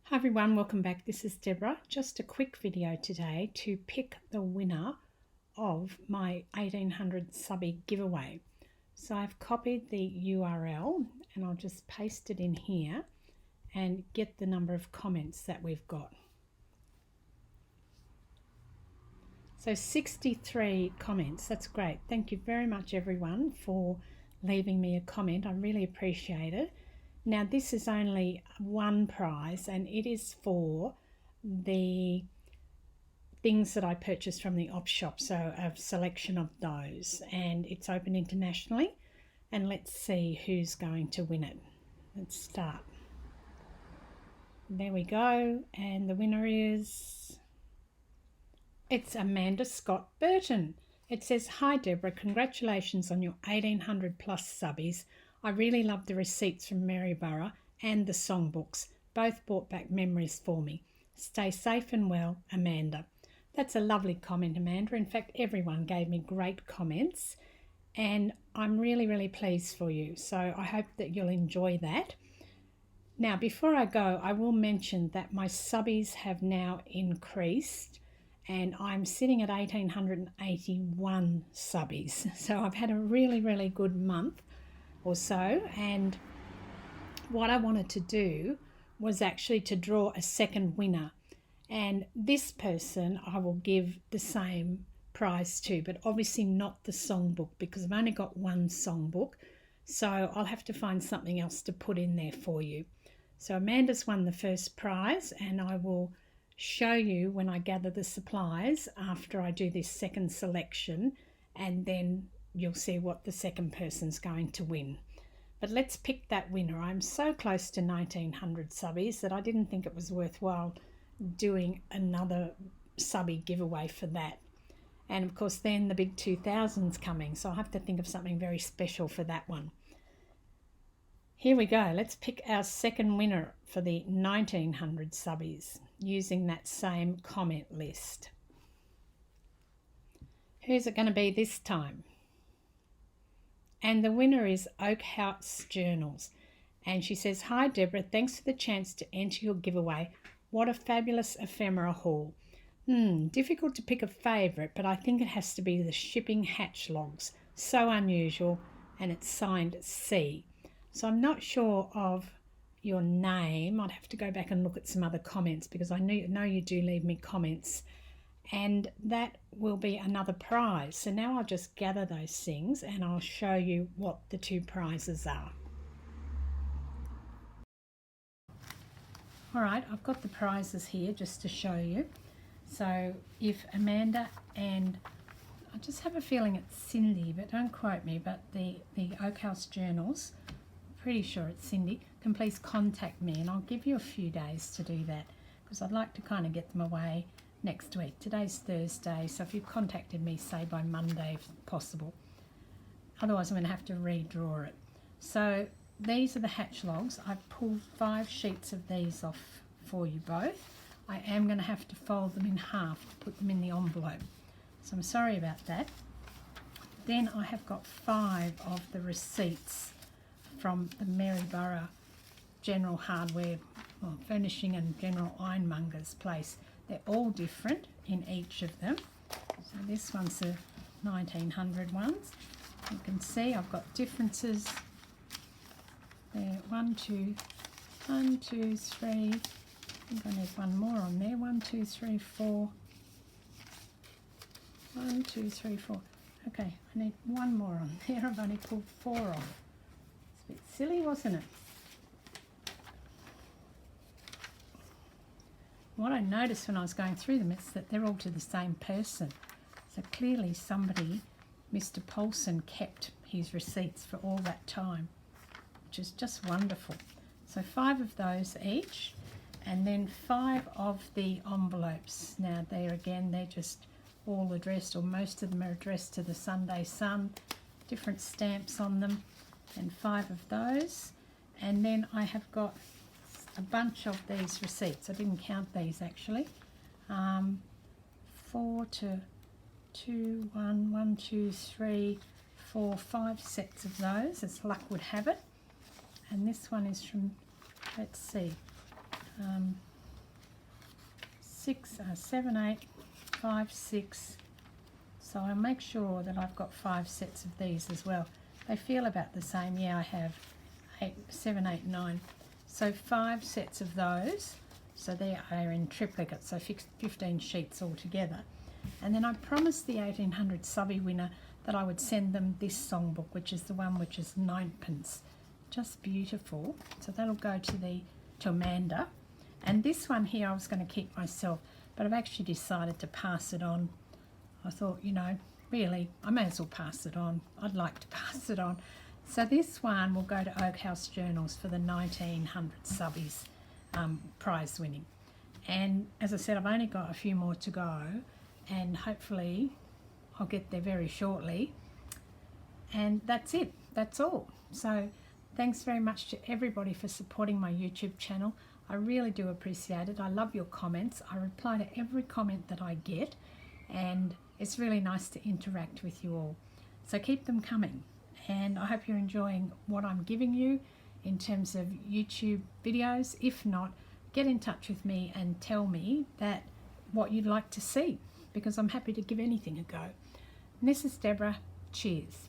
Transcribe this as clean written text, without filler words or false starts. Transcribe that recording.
Hi everyone, welcome back. This is Deborah. Just a quick video today to pick the winner of my 1800 subbie giveaway. So I've copied the URL and I'll just paste it in here and get the number of comments that we've got. So 63 comments, that's great. Thank you very much everyone for leaving me a comment. I really appreciate it. Now this is only one prize and it is for the things that I purchased from the op shop, so a selection of those, and it's open internationally, and let's see who's going to win it. Let's start. There we go, and the winner is, it's Amanda Scott Burton. It says, "Hi Deborah, congratulations on your 1800 plus subbies. I really love the receipts from Maryborough and the songbooks. Both brought back memories for me. Stay safe and well, Amanda." That's a lovely comment, Amanda. In fact, everyone gave me great comments and I'm really pleased for you. So I hope that you'll enjoy that. Now, before I go, I will mention that my subbies have now increased and I'm sitting at 1881 subbies. So I've had a really good month or so, and what I wanted to do was actually to draw a second winner, and this person I will give the same prize to, but obviously not the songbook because I've only got one songbook, so I'll have to find something else to put in there for you. So Amanda's won the first prize and I will show you when I gather the supplies after I do this second selection, and then you'll see what the second person's going to win. But let's pick that winner. I'm so close to 1900 subbies that I didn't think it was worthwhile doing another subbie giveaway for that. And of course then the big 2000's coming, so I'll have to think of something very special for that one. Here we go. Let's pick our second winner for the 1900 subbies using that same comment list. Who's it going to be this time? And the winner is Oak House Journals. And she says, "Hi Deborah, thanks for the chance to enter your giveaway. What a fabulous ephemera haul. Difficult to pick a favourite, but I think it has to be the shipping hatch logs. So unusual, and it's signed C." So I'm not sure of your name. I'd have to go back and look at some other comments because I know you do leave me comments. And that will be another prize. So now I'll just gather those things and I'll show you what the two prizes are. All right, I've got the prizes here just to show you. So if Amanda and, I just have a feeling it's Cindy, but don't quote me, but the Oak House Journals, pretty sure it's Cindy, can please contact me and I'll give you a few days to do that because I'd like to kind of get them away next week. Today's Thursday, so if you contacted me, say by Monday if possible. Otherwise I'm going to have to redraw it. So these are the hatch logs. I've pulled 5 sheets of these off for you both. I am going to have to fold them in half to put them in the envelope, so I'm sorry about that. Then I have got 5 of the receipts from the Maryborough General Hardware, well, Furnishing and General Ironmonger's place. They're all different in each of them. So this one's the 1900 ones. You can see I've got differences there. 1, 2, 3. I think I need one more on there. 1, 2, 3, 4. 1, 2, 3, 4. Okay, I need one more on there. I've only pulled 4 off. It's a bit silly, wasn't it? What I noticed when I was going through them is that they're all to the same person. So clearly somebody, Mr. Paulson, kept his receipts for all that time, which is just wonderful. So 5 of those each, and then 5 of the envelopes. Now there again, they're just all addressed, or most of them are addressed to the Sunday Sun, different stamps on them, and 5 of those. And then I have got a bunch of these receipts. I didn't count these actually. 4 to 2, 1, 2, 3, 4, 5 sets of those, as luck would have it. And this one is from, let's see, 7, 8, 5, 6. So I'll make sure that I've got 5 sets of these as well. They feel about the same. Yeah, I have 7, 8, 9. So 5 sets of those. So they are in triplicate, so 15 sheets altogether. And then I promised the 1800 subby winner that I would send them this songbook, which is the one which is 9p. Just beautiful. So that'll go to Amanda. And this one here I was going to keep myself, but I've actually decided to pass it on. I thought, you know, really, I may as well pass it on. I'd like to pass it on. So this one will go to Oak House Journals for the 1900 subbies prize winning. And as I said, I've only got a few more to go, and hopefully I'll get there very shortly. And that's it. That's all. So thanks very much to everybody for supporting my YouTube channel. I really do appreciate it. I love your comments. I reply to every comment that I get, and it's really nice to interact with you all. So keep them coming, and I hope you're enjoying what I'm giving you in terms of YouTube videos. If not, get in touch with me and tell me that what you'd like to see, because I'm happy to give anything a go. And this is Deborah. Cheers.